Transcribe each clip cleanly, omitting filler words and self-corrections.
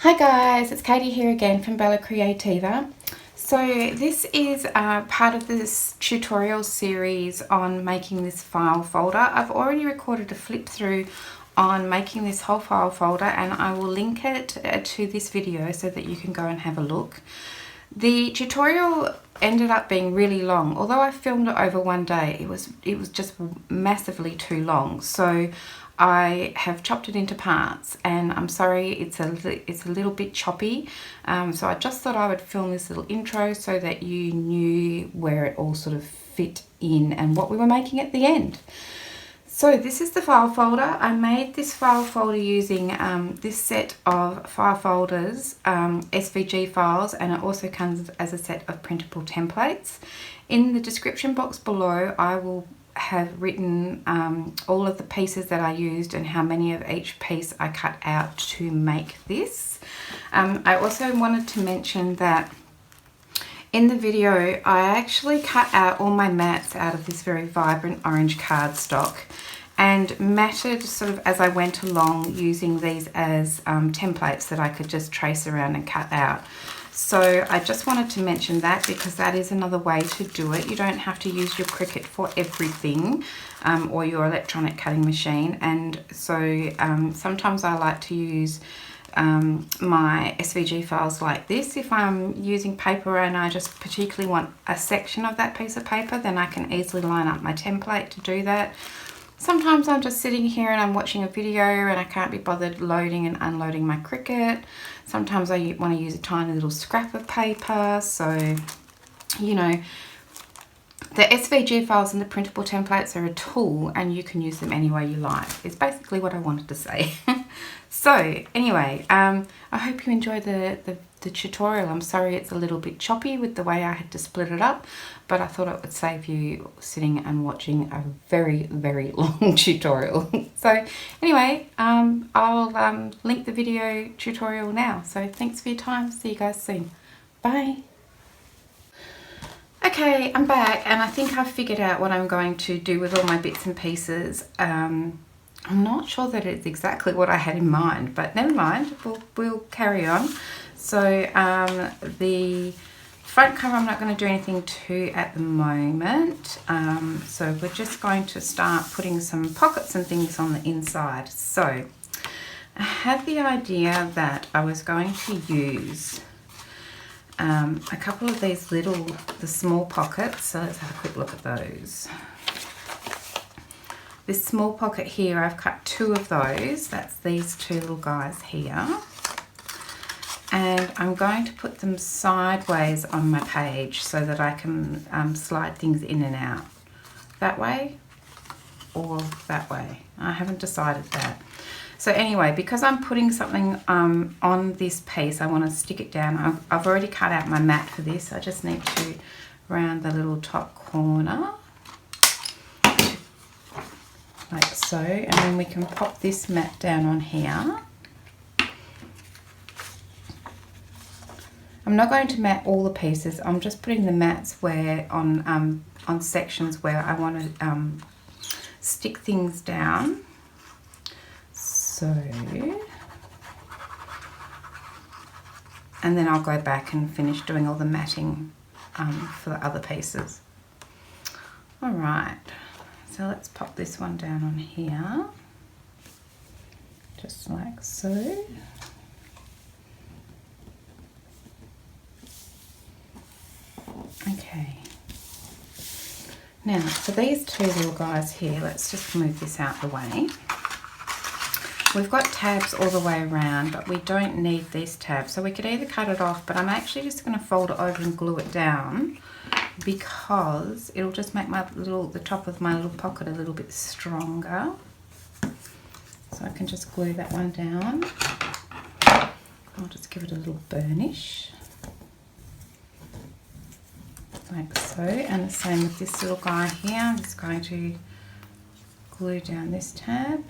Hi guys, it's Katie here again from Creativa. So this is part of this tutorial series on making this file folder. I've already recorded a flip through on making this whole file folder, and I will link it to this video so that you can go and have a look. The tutorial ended up being really long. Although I filmed it over one day, it was just massively too long. So I have chopped it into parts, and I'm sorry it's a little bit choppy. So I just thought I would film this little intro so that you knew where it all sort of fit in and what we were making at the end. So this is the file folder. I made this file folder using this set of file folders, SVG files, and it also comes as a set of printable templates. In the description box below, I will have written all of the pieces that I used and how many of each piece I cut out to make this. I also wanted to mention that in the video I actually cut out all my mats out of this very vibrant orange cardstock and matted sort of as I went along, using these as templates that I could just trace around and cut out. So I just wanted to mention that because that is another way to do it. You don't have to use your Cricut for everything, or your electronic cutting machine. And so sometimes I like to use my SVG files like this. If I'm using paper and I just particularly want a section of that piece of paper, then I can easily line up my template to do that. Sometimes I'm just sitting here and I'm watching a video and I can't be bothered loading and unloading my Cricut. Sometimes I want to use a tiny little scrap of paper. So, you know, the SVG files and the printable templates are a tool and you can use them any way you like. It's basically what I wanted to say. So anyway, I hope you enjoy the tutorial. I'm sorry it's a little bit choppy with the way I had to split it up, but I thought it would save you sitting and watching a very, very long tutorial. So anyway, I'll link the video tutorial now. So thanks for your time. See you guys soon. Bye. Okay, I'm back and I think I've figured out what I'm going to do with all my bits and pieces. I'm not sure that it's exactly what I had in mind, but never mind, we'll carry on. So the front cover I'm not going to do anything to at the moment. So we're just going to start putting some pockets and things on the inside. So I had the idea that I was going to use a couple of these the small pockets. So let's have a quick look at those. This small pocket here, I've cut two of those. That's these two little guys here. And I'm going to put them sideways on my page so that I can slide things in and out. That way or that way. I haven't decided that. So anyway, because I'm putting something on this piece, I want to stick it down. I've already cut out my mat for this. I just need to round the little top corner. Like so, and then we can pop this mat down on here. I'm not going to mat all the pieces. I'm just putting the mats where on sections where I want to stick things down. So, and then I'll go back and finish doing all the matting for the other pieces. All right. So let's pop this one down on here, just like so. Okay. Now for these two little guys here, let's just move this out the way. We've got tabs all the way around, but we don't need these tabs. So we could either cut it off, but I'm actually just going to fold it over and glue it down, because it'll just make the top of my little pocket a little bit stronger. So I can just glue that one down. I'll just give it a little burnish. Like so. And the same with this little guy here. I'm just going to glue down this tab.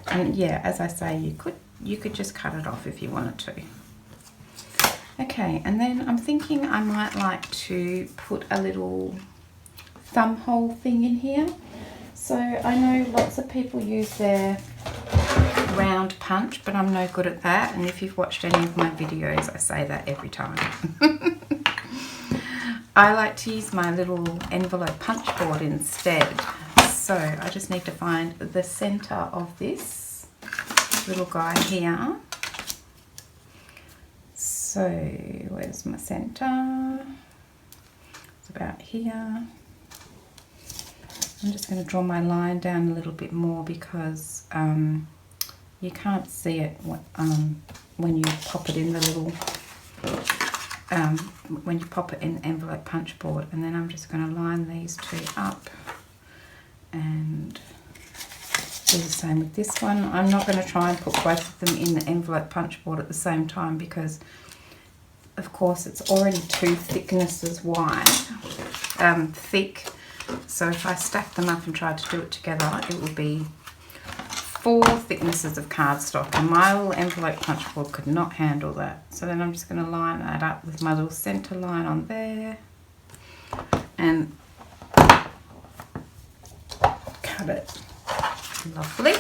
And yeah, as I say, you could just cut it off if you wanted to. Okay, and then I'm thinking I might like to put a little thumb hole thing in here. So I know lots of people use their round round punch, but I'm no good at that, and if you've watched any of my videos I say that every time. I like to use my little envelope punch board instead. So I just need to find the center of this little guy here. So where's my center? It's about here. I'm just going to draw my line down a little bit more because you can't see it when you pop it in the little when you pop it in the envelope punch board. And then I'm just going to line these two up and do the same with this one. I'm not going to try and put both of them in the envelope punch board at the same time because of course it's already two thicknesses wide, thick. So if I stack them up and try to do it together, it will be 4 thicknesses of cardstock, and my little envelope punch board could not handle that. So then I'm just going to line that up with my little center line on there and cut it. Lovely.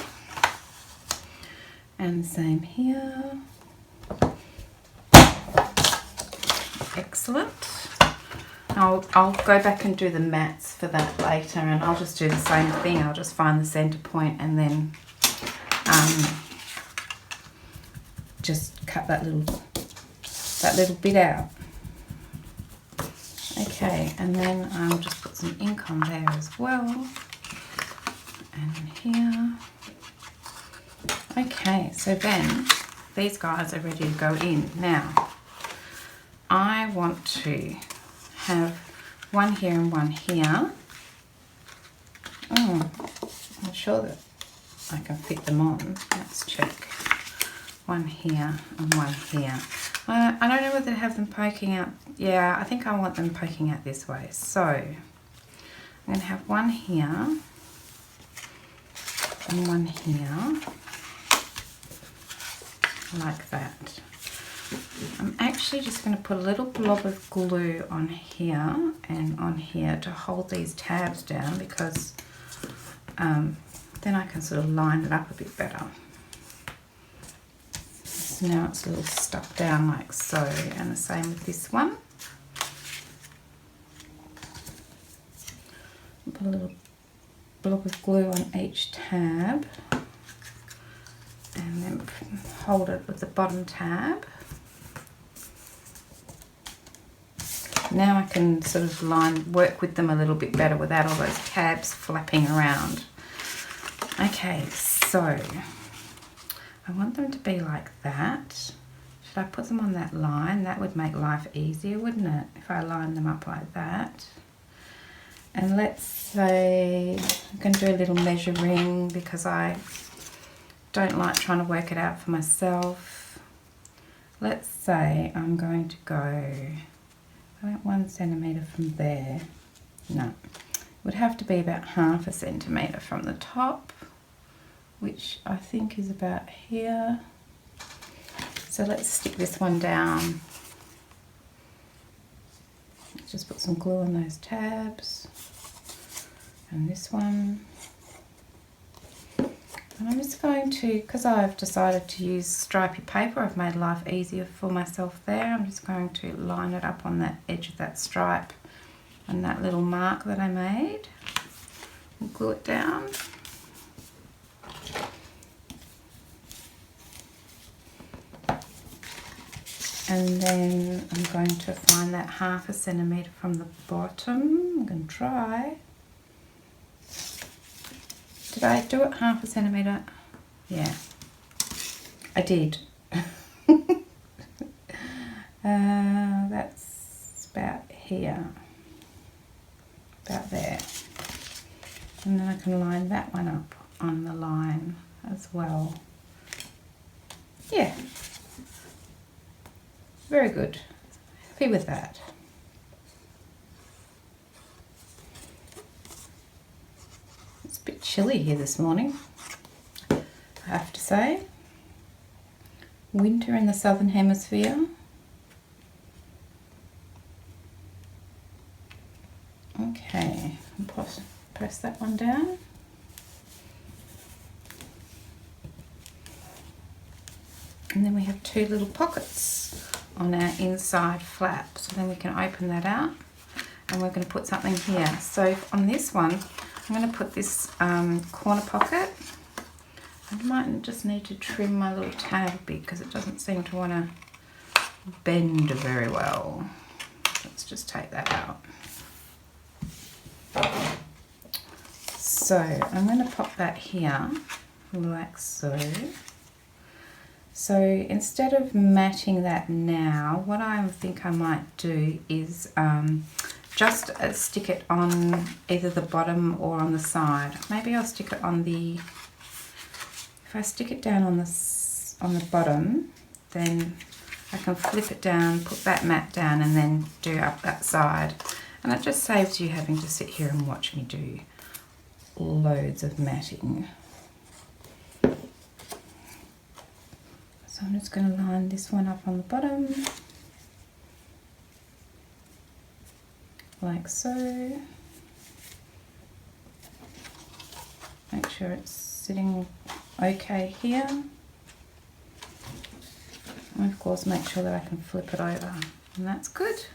And same here. Excellent. I'll go back and do the mats for that later, and I'll just do the same thing. I'll just find the center point and then just cut that little bit out. Okay, and then I'll just put some ink on there as well, and here. Okay, so then these guys are ready to go in. Now I want to have one here and one here. I'm sure that I can fit them on. Let's check. One here and one here. I don't know whether to have them poking out. Yeah, I think I want them poking out this way. So I'm going to have one here and one here, like that. I'm actually just going to put a little blob of glue on here and on here to hold these tabs down, because then I can sort of line it up a bit better. So now it's a little stuck down like so, and the same with this one. Put a little blob of glue on each tab and then hold it with the bottom tab. Now I can sort of work with them a little bit better without all those tabs flapping around. Okay, so I want them to be like that. Should I put them on that line? That would make life easier, wouldn't it? If I line them up like that. And let's say I'm going to do a little measuring because I don't like trying to work it out for myself. Let's say I'm going to go about 1 centimetre from there. No, it would have to be about ½ centimetre from the top, which I think is about here. So let's stick this one down. Let's just put some glue on those tabs. And this one. And I'm just going to, because I've decided to use stripy paper, I've made life easier for myself there. I'm just going to line it up on that edge of that stripe and that little mark that I made. We'll glue it down. And then I'm going to find that ½ centimetre from the bottom. I'm going to try. Did I do it ½ centimetre? Yeah, I did. That's about here, about there. And then I can line that one up on the line as well. Yeah, very good. Happy with that. It's a bit chilly here this morning, I have to say. Winter in the southern hemisphere. Okay, press that one down. And then we have two little pockets on our inside flap. So then we can open that out and we're going to put something here. So on this one, I'm going to put this corner pocket. I might just need to trim my little tab a bit because it doesn't seem to want to bend very well. Let's just take that out. So I'm going to pop that here like so. So instead of matting that now, what I think I might do is just stick it on either the bottom or on the side. Maybe I'll stick it on the, if I stick it down on the bottom, then I can flip it down, put that mat down and then do up that side. And it just saves you having to sit here and watch me do loads of matting. So I'm just going to line this one up on the bottom, like so. Make sure it's sitting okay here. And of course make sure that I can flip it over, and that's good.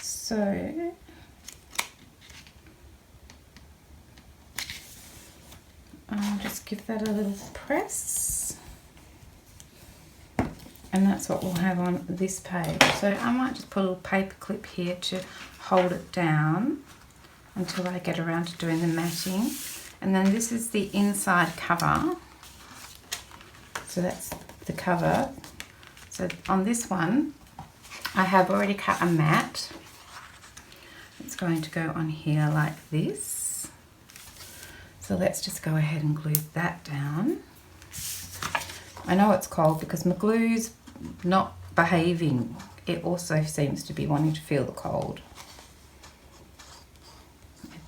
So I'll just give that a little press. And that's what we'll have on this page. So I might just put a little paper clip here to hold it down until I get around to doing the matting. And then this is the inside cover. So that's the cover. So on this one, I have already cut a mat. It's going to go on here like this. So let's just go ahead and glue that down. I know it's cold because my glue's not behaving. It also seems to be wanting to feel the cold.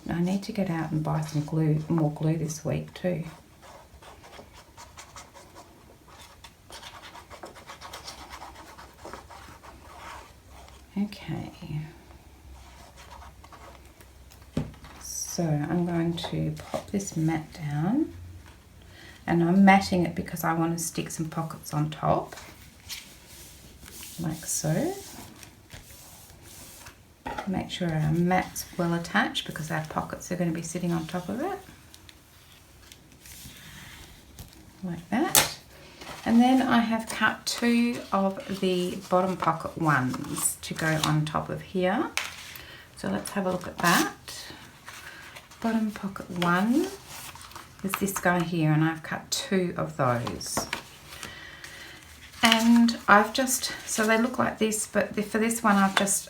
I need to get out and buy some glue, more glue this week too. Okay. So I'm going to pop this mat down. And I'm matting it because I want to stick some pockets on top, like so. Make sure our mat's well attached because our pockets are going to be sitting on top of it, like that. And then I have cut two of the bottom pocket ones to go on top of here. So let's have a look at that. Bottom pocket one is this guy here, and I've cut two of those. And I've just, so they look like this, but for this one I've just,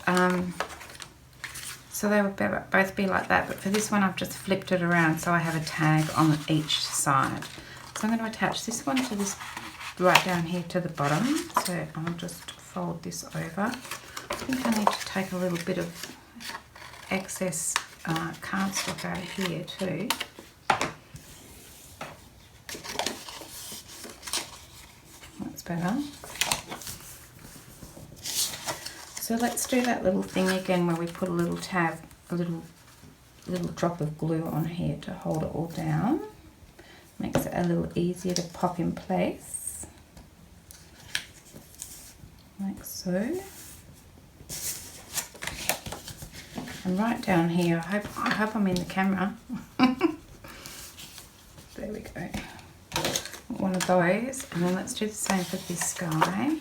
so they would both be like that, but for this one I've just flipped it around so I have a tag on each side. So I'm going to attach this one to this, right down here to the bottom. So I'll just fold this over. I think I need to take a little bit of excess cardstock out here too. That's better. So let's do that little thing again where we put a little tab, a little drop of glue on here to hold it all down. Makes it a little easier to pop in place, like so. And right down here, I hope I'm in the camera. There we go. One of those, and then let's do the same for this guy.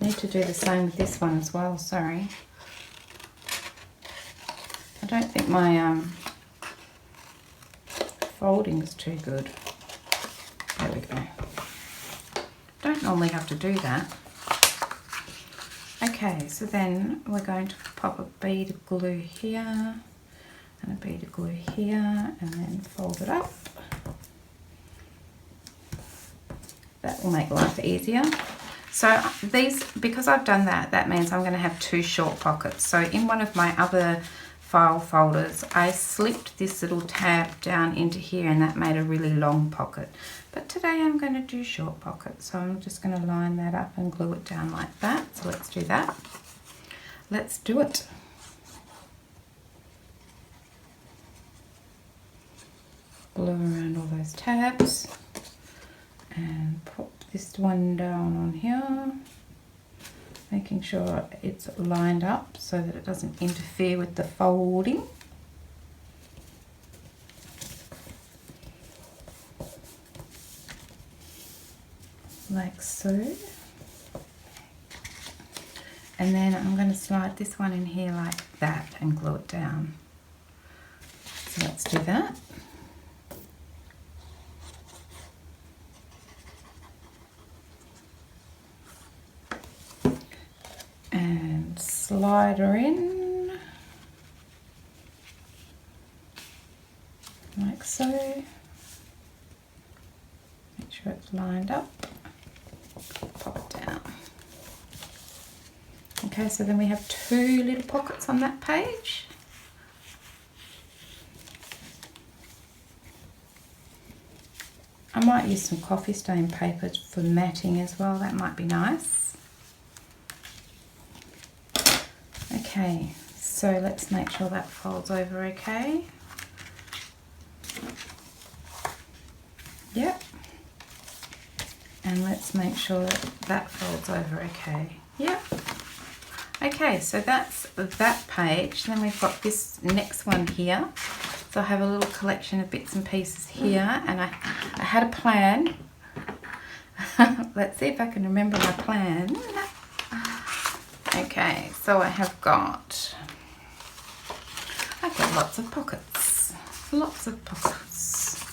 Need to do the same with this one as well, sorry. I don't think my folding is too good. There we go. Don't normally have to do that. Okay, so then we're going to pop a bead of glue here and a bead of glue here and then fold it up. That will make life easier. So these, because I've done that, that means I'm going to have two short pockets. So in one of my other file folders, I slipped this little tab down into here and that made a really long pocket. But today I'm going to do short pockets. So I'm just going to line that up and glue it down like that. So let's do that. Let's do it. Glue around all those tabs. And pop this one down on here, making sure it's lined up so that it doesn't interfere with the folding. Like so. And then I'm going to slide this one in here like that and glue it down. So let's do that. And slide her in like so. Make sure it's lined up. Pop it down. Okay, so then we have 2 little pockets on that page. I might use some coffee stain paper for matting as well, that might be nice. Okay, so let's make sure that folds over okay. Yep. And let's make sure that folds over okay. Yep. Okay, so that's that page. Then we've got this next one here. So I have a little collection of bits and pieces here, and I had a plan. Let's see if I can remember my plan. Okay, so I've got lots of pockets. Lots of pockets.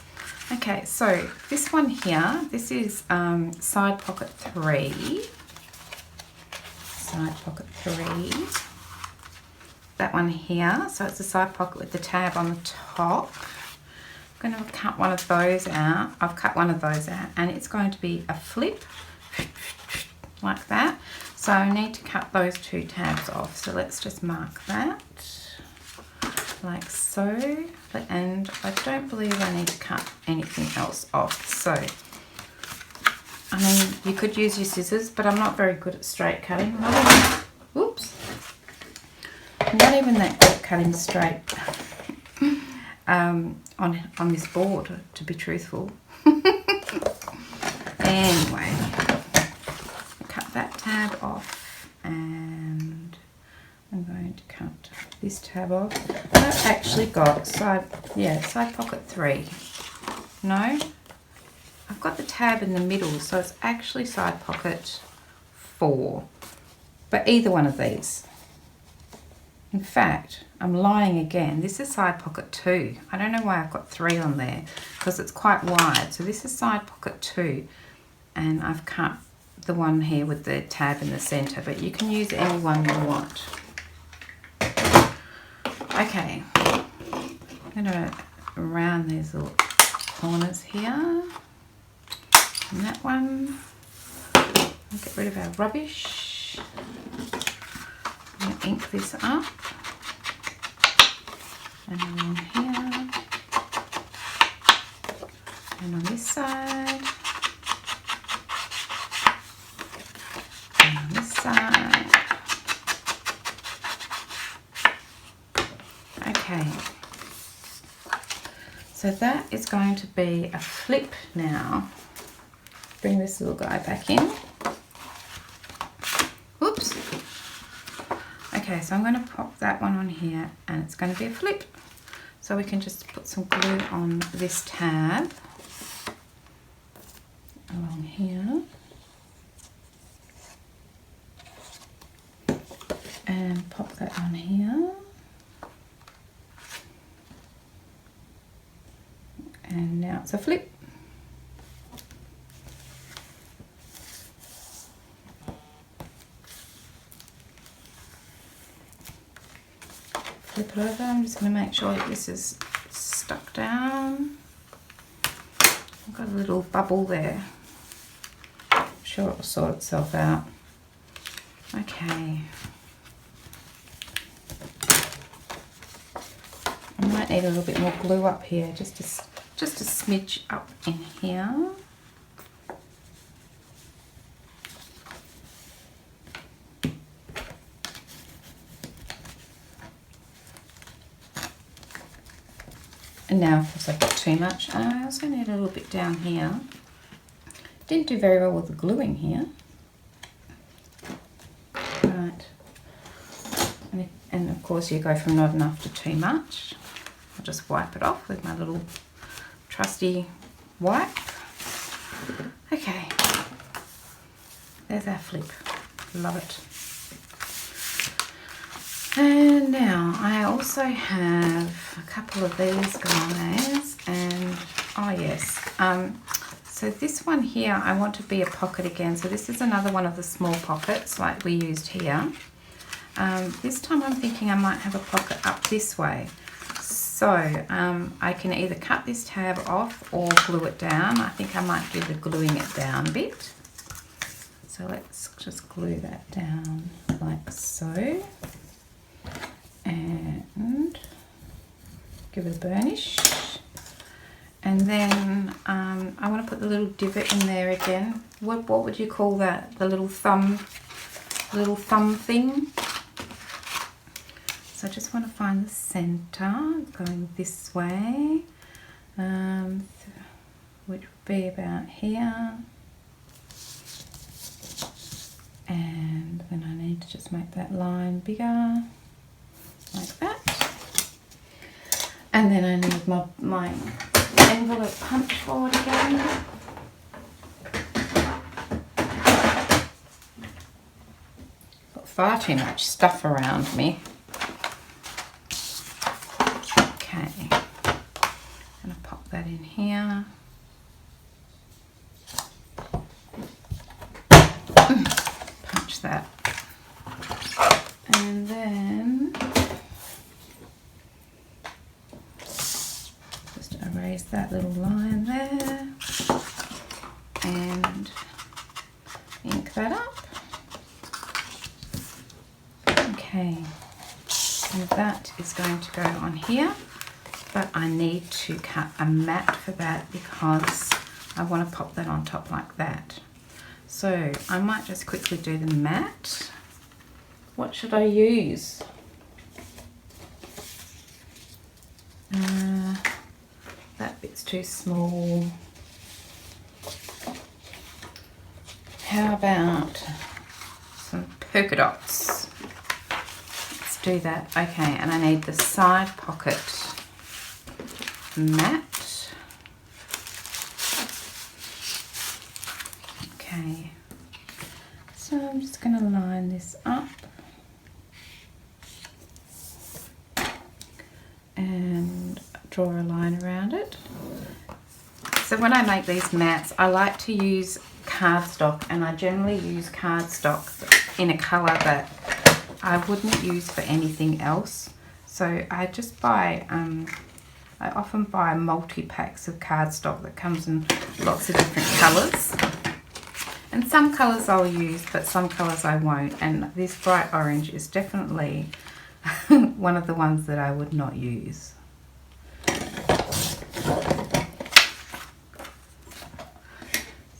Okay, so this one here, this is side pocket 3. Side pocket 3. That one here, so it's a side pocket with the tab on the top. I'm going to cut one of those out. I've cut one of those out, and it's going to be a flip like that. So I need to cut those 2 tabs off. So let's just mark that like so. And I don't believe I need to cut anything else off. So I mean, you could use your scissors, but I'm not very good at straight cutting. Whoops. I'm not even that good at cutting straight on this board, to be truthful. Anyway, cut that tab off, and I'm going to cut this tab off. I've actually got side pocket 3. No, I've got the tab in the middle, so it's actually side pocket 4. But either one of these. In fact, I'm lying again. This is side pocket 2. I don't know why I've got 3 on there, because it's quite wide. So this is side pocket 2, and I've cut the one here with the tab in the center, but you can use any one you want. Okay, I'm going to round these little corners here. And that one. I'll get rid of our rubbish. I'm going to ink this up. And then here. And on this side. And on this side. Okay. So that is going to be a flip now. Bring this little guy back in. Whoops. Okay, so I'm going to pop that one on here, and it's going to be a flip. So we can just put some glue on this tab along here. And pop that on here. And now it's a flip. Flip it over. I'm just going to make sure that this is stuck down. I've got a little bubble there. I'm sure it will sort itself out. Okay. I might need a little bit more glue up here, just a smidge up in here. And now, of course, I've got too much. I also need a little bit down here, Didn't do very well with the gluing here. Right. And of course you go from not enough to too much. I'll just wipe it off with my little trusty wipe. Okay. There's our flip. Love it. And now I also have a couple of these guys, and oh yes, so this one here I want to be a pocket again. So this is another one of the small pockets like we used here. This time I'm thinking I might have a pocket up this way. So I can either cut this tab off or glue it down. I think I might do the gluing it down bit. So let's just glue that down like so. And give it a burnish. And then I want to put the little divot in there again. What would you call that? The little thumb thing. So I just want to find the center going this way, which would be about here. And then I need to just make that line bigger, like that. And then I need my envelope punch board again. Got far too much stuff around me. Okay, I'm going to pop that in here. Punch that. And then just erase that little line there and ink that up. Okay, and that is going to go on here, but I need to cut a mat for that because I want to pop that on top like that. So I might just quickly do the mat. What should I use? That bit's too small. How about some polka dots? Let's do that. Okay, and I need the side pocket mat. Okay, so I'm just going to line this up and draw a line around it. So when I make these mats, I like to use cardstock, and I generally use cardstock in a colour that I wouldn't use for anything else. So I just buy, I often buy multi-packs of cardstock that comes in lots of different colours. And some colours I'll use, but some colours I won't. And this bright orange is definitely one of the ones that I would not use.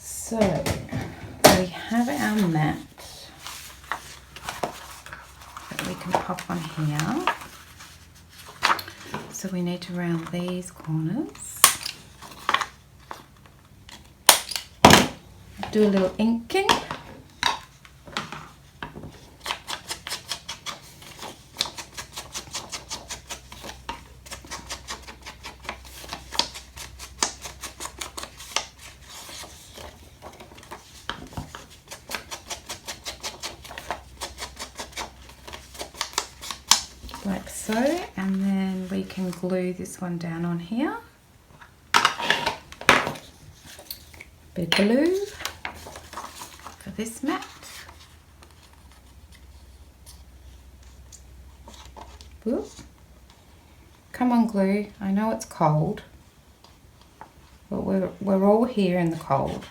So we have our mat that we can pop on here. So we need to round these corners. Do a little inking. Like so, and then we can glue this one down on here. Bit of glue for this mat. Whoop. Come on, glue. I know it's cold, but we're all here in the cold.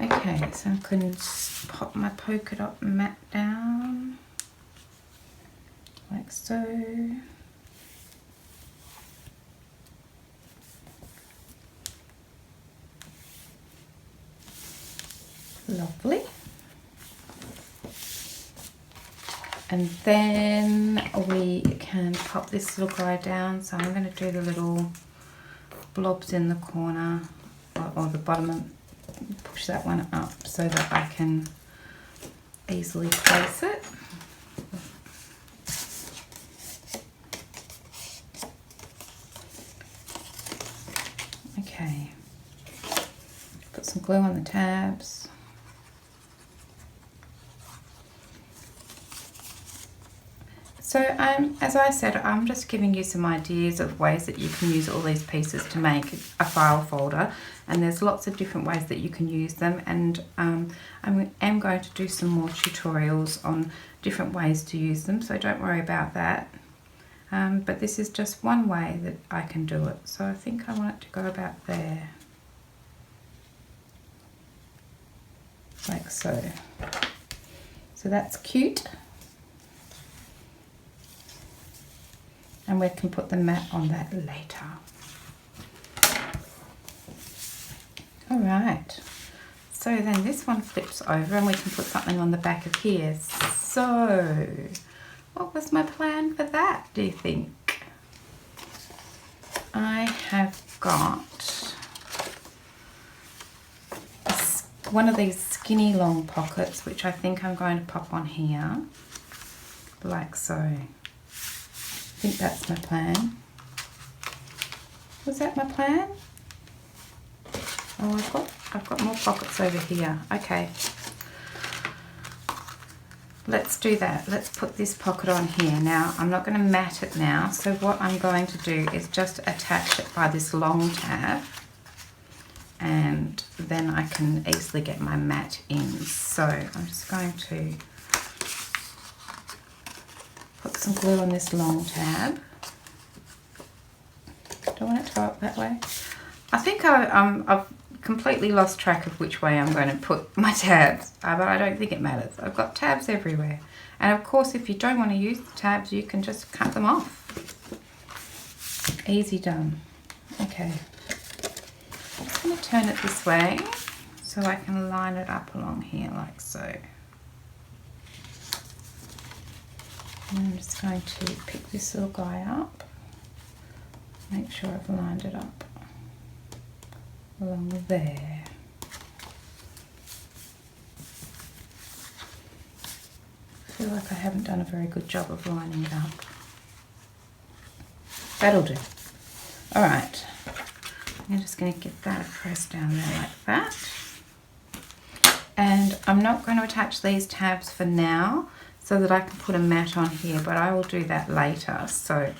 Okay, so I can pop my polka dot mat down like so. Lovely. And then we can pop this little guy down. So I'm going to do the little blobs in the corner or the bottom, and push that one up so that I can easily place it. Okay, put some glue on the tabs. So as I said, I'm just giving you some ideas of ways that you can use all these pieces to make a file folder, and there's lots of different ways that you can use them, and I am going to do some more tutorials on different ways to use them, so don't worry about that. But this is just one way that I can do it, so I think I want it to go about there, like so. So that's cute. And we can put the mat on that later. All right, so then this one flips over and we can put something on the back of here. So, what was my plan for that, do you think? I have got one of these skinny long pockets, which I think I'm going to pop on here, like so. I think that's my plan. Was that my plan? Oh, I've got more pockets over here. Okay. Let's do that. Let's put this pocket on here. Now, I'm not going to mat it now, so what I'm going to do is just attach it by this long tab, and then I can easily get my mat in. So I'm just going to put some glue on this long tab. Do I want it to go up that way? I think I've completely lost track of which way I'm going to put my tabs, but I don't think it matters. I've got tabs everywhere. And of course, if you don't want to use the tabs, you can just cut them off. Easy done. Okay. I'm just going to turn it this way so I can line it up along here like so. And I'm just going to pick this little guy up, make sure I've lined it up along there. I feel like I haven't done a very good job of lining it up. That'll do. Alright, I'm just going to get that pressed down there like that. And I'm not going to attach these tabs for now, so that I can put a mat on here, but I will do that later. So I'm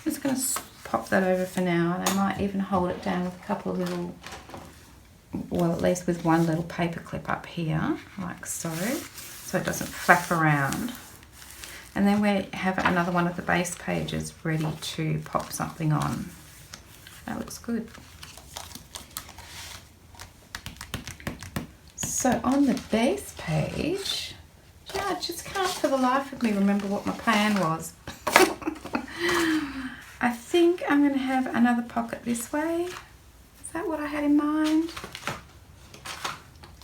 just going to pop that over for now, and I might even hold it down with a couple of little, well, at least with one little paper clip up here, like so it doesn't flap around. And then we have another one of the base pages ready to pop something on. That looks good. So on the base page, yeah, I just can't for the life of me remember what my plan was. I think I'm going to have another pocket this way. Is that what I had in mind?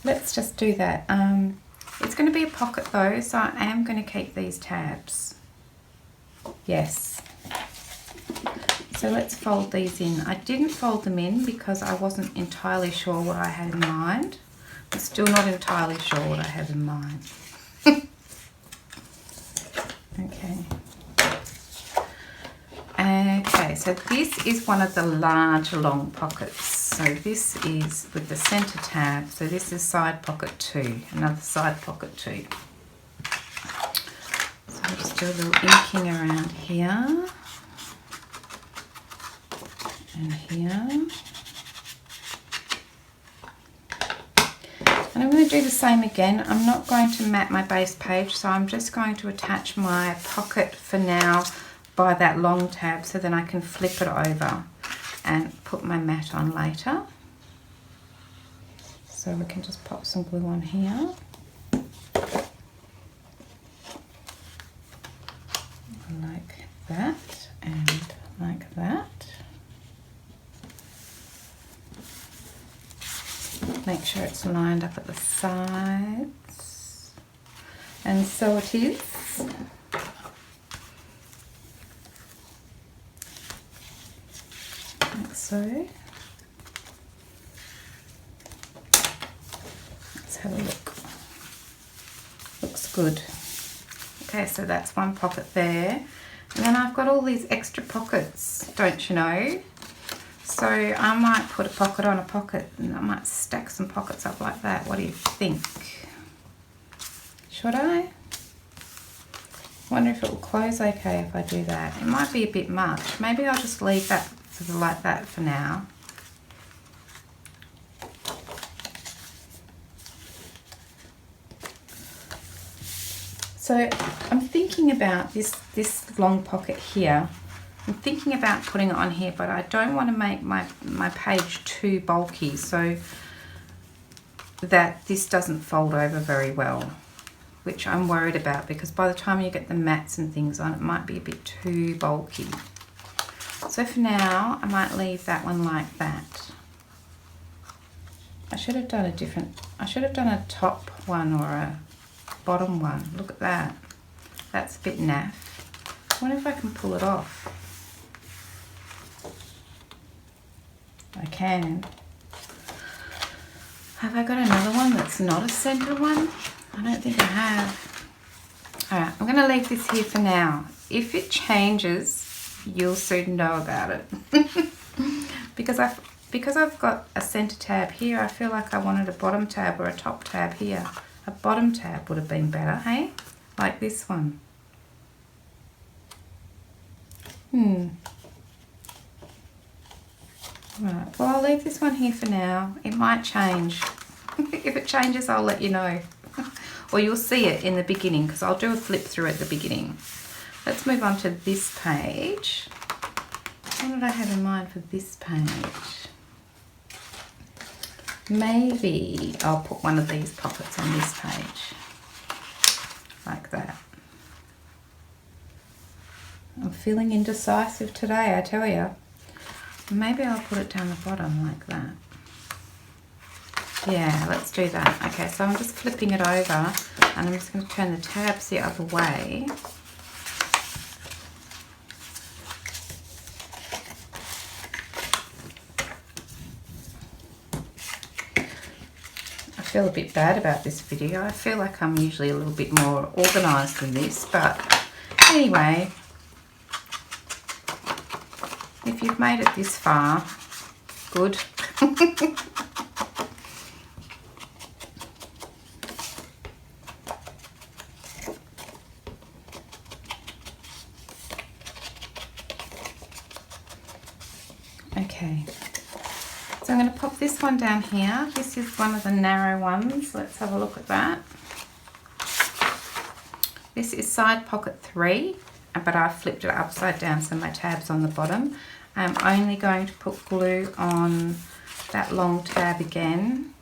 Let's just do that. It's going to be a pocket though, so I am going to keep these tabs. Yes. So let's fold these in. I didn't fold them in because I wasn't entirely sure what I had in mind. I'm still not entirely sure what I have in mind. Okay. Okay, so this is one of the large long pockets. So this is with the center tab. So this is side pocket 2, another side pocket 2. So I'll just do a little inking around here and here. And I'm going to do the same again. I'm not going to mat my base page, so I'm just going to attach my pocket for now by that long tab, so then I can flip it over and put my mat on later. So we can just pop some glue on here. Like that and like that. Make sure it's lined up at the sides, and so it is. Like so. have a look. Looks good. Okay, so that's one pocket there. And then I've got all these extra pockets, don't you know? So I might put a pocket on a pocket, and I might stack some pockets up like that. What do you think? Should I? Wonder if it will close okay if I do that. It might be a bit much. Maybe I'll just leave that sort of like that for now. So I'm thinking about this long pocket here. I'm thinking about putting it on here, but I don't want to make my page too bulky so that this doesn't fold over very well, which I'm worried about, because by the time you get the mats and things on, it might be a bit too bulky. So for now, I might leave that one like that. I should have done a top one or a bottom one. Look at that. That's a bit naff. I wonder if I can pull it off. I can. Have I got another one that's not a centre one? I don't think I have. Alright, I'm going to leave this here for now. If it changes, you'll soon know about it. because I've got a centre tab here, I feel like I wanted a bottom tab or a top tab here. A bottom tab would have been better, hey? Like this one. Right, well, I'll leave this one here for now. It might change. If it changes, I'll let you know. Or you'll see it in the beginning, because I'll do a flip through at the beginning. Let's move on to this page. What did I have in mind for this page? Maybe I'll put one of these pockets on this page. Like that. I'm feeling indecisive today, I tell you. Maybe I'll put it down the bottom like that. Yeah, let's do that. Okay, so I'm just flipping it over, and I'm just going to turn the tabs the other way. I feel a bit bad about this video. I feel like I'm usually a little bit more organised than this, but anyway, if you've made it this far, good. Okay, so I'm going to pop this one down here. This is one of the narrow ones. Let's have a look at that. This is side pocket 3, but I've flipped it upside down so my tab's on the bottom. I'm only going to put glue on that long tab again.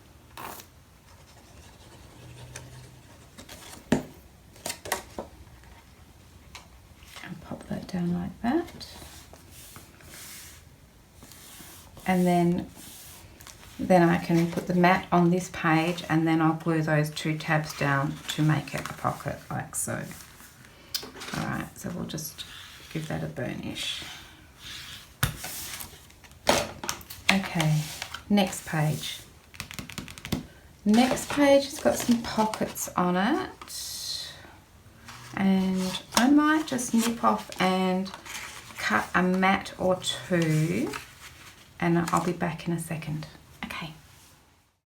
And pop that down like that. And then I can put the mat on this page, and then I'll glue those 2 tabs down to make it a pocket, like so. Alright, so we'll just give that a burnish. Okay, next page. Next page has got some pockets on it, and I might just nip off and cut a mat or 2, and I'll be back in a second.